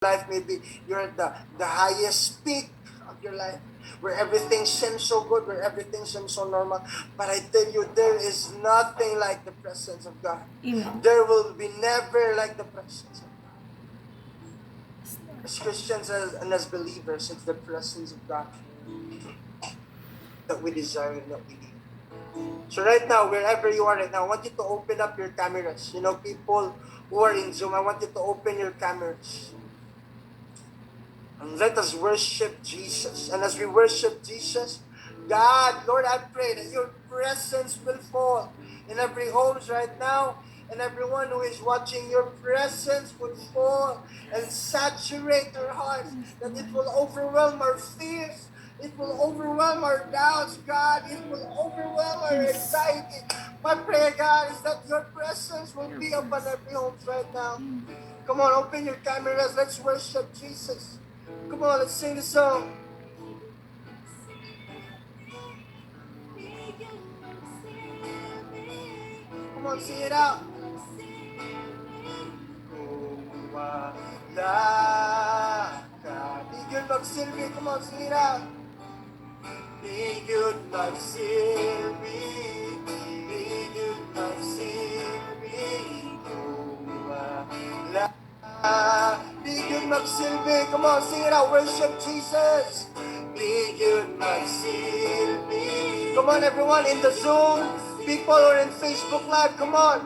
life, maybe you're at the highest peak of your life, where everything seems so good, where everything seems so normal. But I tell you, there is nothing like the presence of God. Amen. There will be never like the presence of God. As Christians and as believers, it's the presence of God that we desire and that we need. So right now, wherever you are right now, I want you to open up your cameras. You know, people who are in Zoom, I want you to open your cameras. And let us worship Jesus. And as we worship Jesus, God, Lord, I pray that your presence will fall in every homes right now, and everyone who is watching, your presence would fall and saturate our hearts, that it will overwhelm our fears, it will overwhelm our doubts, God, it will overwhelm our Yes. anxiety. My prayer, God, is that your presence will be upon every homes right now. Come on, open your cameras, let's worship Jesus. Come on, let's sing the song. Come on, sing it out. Kung wala ka, di gyud magsilbi. Come on, sing it out. Di gyud magsilbi, di gyud magsilbi. Kung wala, di gyud magsilbi. Come on, sing it out. Worship Jesus. Di gyud magsilbi. Come on, everyone in the Zoom, people who are in Facebook Live, come on.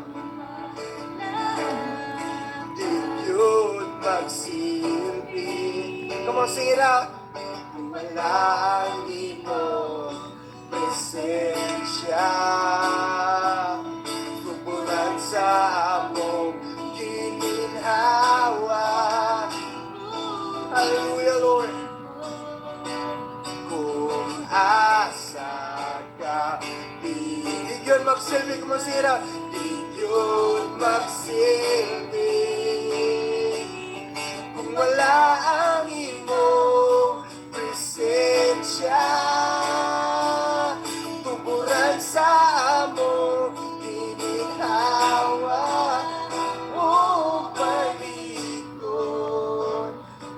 Di gyud magsilbi. Come on, sing it out. Kung wala ang imong presensya, kubulan sa among gininhawa. Hallelujah, Lord. Kung asa ka, di gyud magsilbi. Come on, sing it out. Di gyud magsilbi. Kung wala ang imong presensya, tuburan sa among gininhawa. O palikod,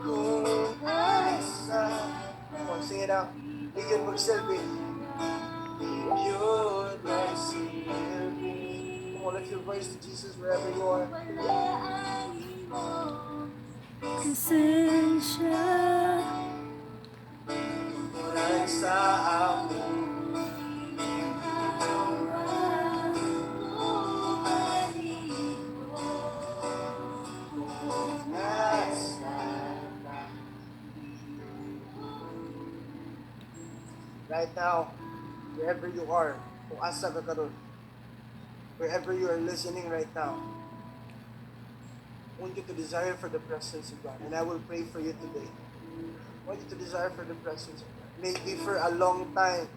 kung asa. Come on, sing it out. Di gyud magsilbi. Di gyud magsilbi. Come on, lift your voice to Jesus wherever you are. Presensya. Tuburan sa among right now, wherever you are, kung asa ka karon, wherever you are listening right now, I want you to desire for the presence of God. And I will pray for you today. I want you to desire for the presence of God. Maybe for a long time,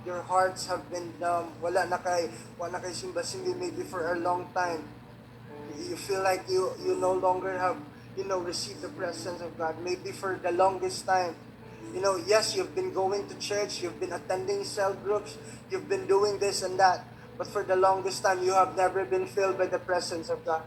your hearts have been numb. Wala na kay simba-simbi. Maybe for a long time, you feel like you no longer have, received the presence of God. Maybe for the longest time, yes, you've been going to church, you've been attending cell groups, you've been doing this and that, but for the longest time, you have never been filled by the presence of God.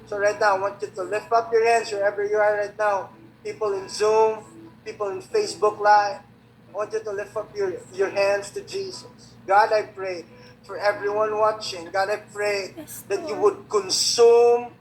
So right now, I want you to lift up your hands wherever you are right now. People in Zoom, people in Facebook Live, I want you to lift up your hands to Jesus. God, I pray for everyone watching. God, I pray that you would consume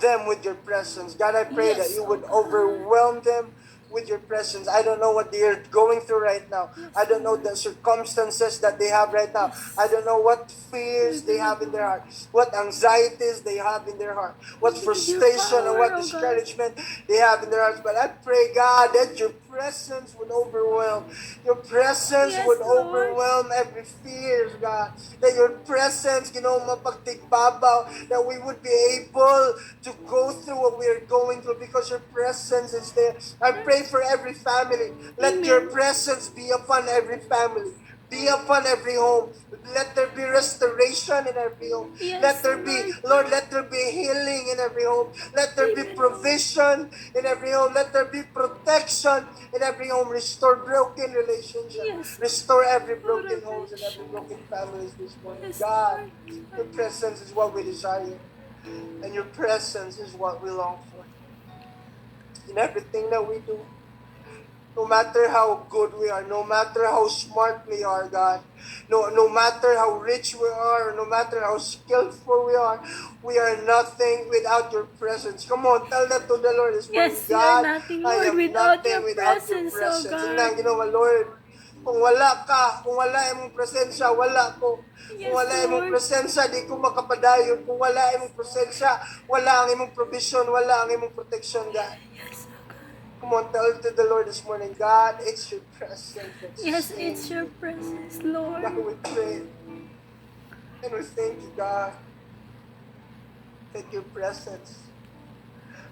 them with your presence. God, I pray that you would overwhelm them with your presence. I don't know what they're going through right now. I don't know the circumstances that they have right now. I don't know what fears they have in their heart, what anxieties they have in their heart, what frustration and what discouragement they have in their hearts. But I pray, God, that your presence would overwhelm. Your presence would overwhelm every fear, God. That your presence, mapagtigbabaw, that we would be able to go through what we are going through because your presence is there. I pray for every family. Let your presence be upon every family. Be upon every home. Let there be restoration in every home. Let there be, Lord, let there be healing in every home. Let there be provision in every home. Let there be protection in every home. Restore broken relationships. Restore every broken homes and every broken families this morning. God, your presence is what we desire. And your presence is what we long for. in everything that we do. No matter how good we are, no matter how smart we are, God, no matter how rich we are, no matter how skillful we are nothing without your presence. Come on, tell that to the Lord this morning. Yes, we are God, nothing, I Lord, am without your nothing without your presence, oh presence. Yun God. lang, Lord, kung wala ka, kung wala imong presensya, wala ko. Kung Yes, wala imong Lord. presensya, di ko makapadayon. Kung wala imong presensya, wala ang imong provision, wala ang imong protection, God. Yes, oh God. Come on, tell to the Lord this morning, God, it's your presence that Yes, sustains it's your me. presence, God, Lord. we pray and we thank you, God, that your presence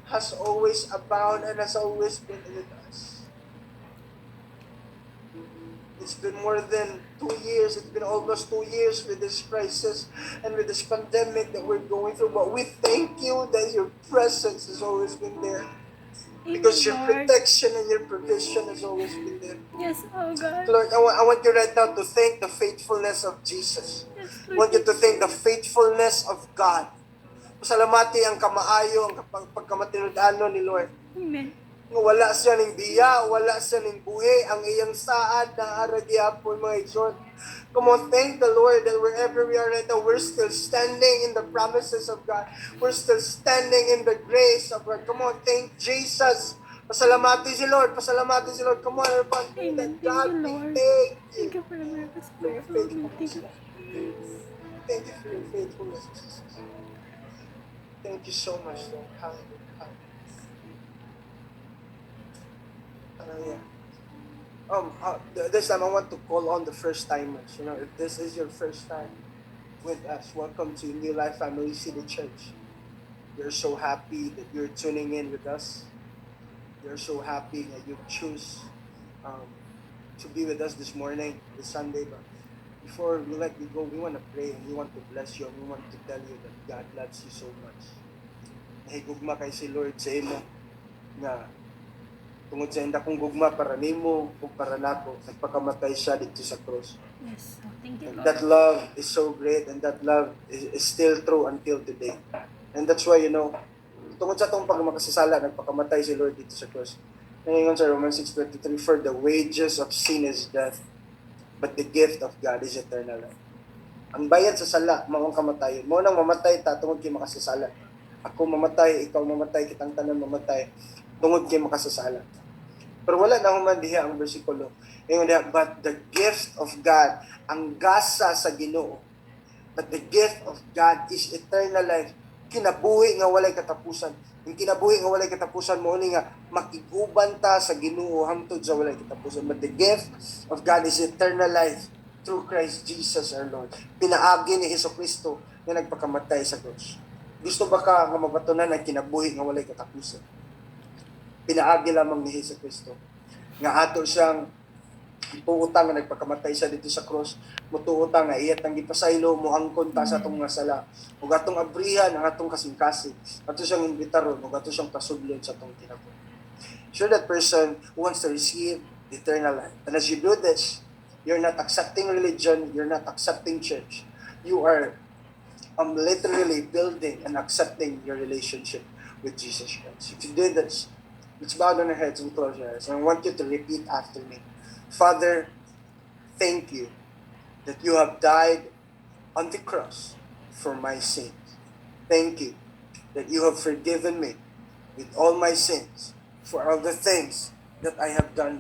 has always abound and has always been with us. It's been more than 2 years. It's been almost 2 years with this crisis and with this pandemic that we're going through. But we thank you that your presence has always been there. Because Amen, your Lord. protection and your provision has always been there. Yes, oh God. Lord, I want you right now to thank the faithfulness of Jesus. Yes, I Lord want you to thank the Jesus. faithfulness of God. Pasalamati ang kamaayo, ang pagkamatinudano ni Lord. Amen. Wala siya ning biya, wala siya ning buhi, ang iyang saad na aragyapon mga igsoon. Come on, thank the Lord that wherever we are right now, we're still standing in the promises of God. We're still standing in the grace of God. Come on, thank Jesus. Pasalamati si Lord, pasalamati si Lord. Come on, everyone, pray that Amen. Thank God, you, we Lord. thank you Thank you for the miracles for you your told me. Thank faithfulness, you. God. Thank you for your faithfulness, Jesus. Thank you so much, Lord. Hallelujah. Hallelujah. This time I want to call on the first timers. If this is your first time with us, welcome to New Life Family City Church. We're so happy that you're tuning in with us. We're so happy that you choose to be with us this morning, this Sunday. But before we let you go, we want to pray and we want to bless you and we want to tell you that God loves you so much. Nahigugma kay si Lord sa imo nga tungod sa inda kong gugma para nimo o para nako, nagpakamatay siya dito sa cross. Yes. Thank you, And Lord. that love is so great and that love is still true until today. And that's why, tungod sa itong pagmakasasala, nagpakamatay si Lord dito sa cross. Ngayon sa Romans 6:23, for the wages of sin is death, but the gift of God is eternal life. Ang bayad sa sala, maong kamatayon. Mo nang mamatay ta, tungod kay makasasala. Ako mamatay, ikaw mamatay, kitang tanan mamatay, tungod kay makasasala. Pero wala na human diha ang bersikulo. Ngayon diha, but the gift of God, ang gasa sa Ginoo, but the gift of God is eternal life. Kinabuhi nga walay katapusan. Yung kinabuhi nga walay katapusan mo ni nga makiguban ta sa Ginoo hangtod sa walay katapusan. But the gift of God is eternal life through Christ Jesus our Lord. Pinaagi ni Jesucristo nga nagpakamatay sa cross. Gusto ba ka nga mabatunan ang kinabuhi nga walay katapusan? Pinaagi lamang ni Jesucristo nga ato siyang tuutang nga nagpakamatay siya dito sa cross, mutuutang nga iyat ang gipasaylo mo angkon ta sa atong nga sala ug atong abrihan ang atong kasing-kasing, ato siyang imbitaron ug ato siyang pasudlon sa atong kinabuhi. Sure, that person who wants to receive eternal life, and as you do this, you're not accepting religion, you're not accepting church, you are literally building and accepting your relationship with Jesus Christ. If you do this, let's bow down our heads and close our eyes. And I want you to repeat after me. Father, thank you that you have died on the cross for my sins. Thank you that you have forgiven me with all my sins for all the things that I have done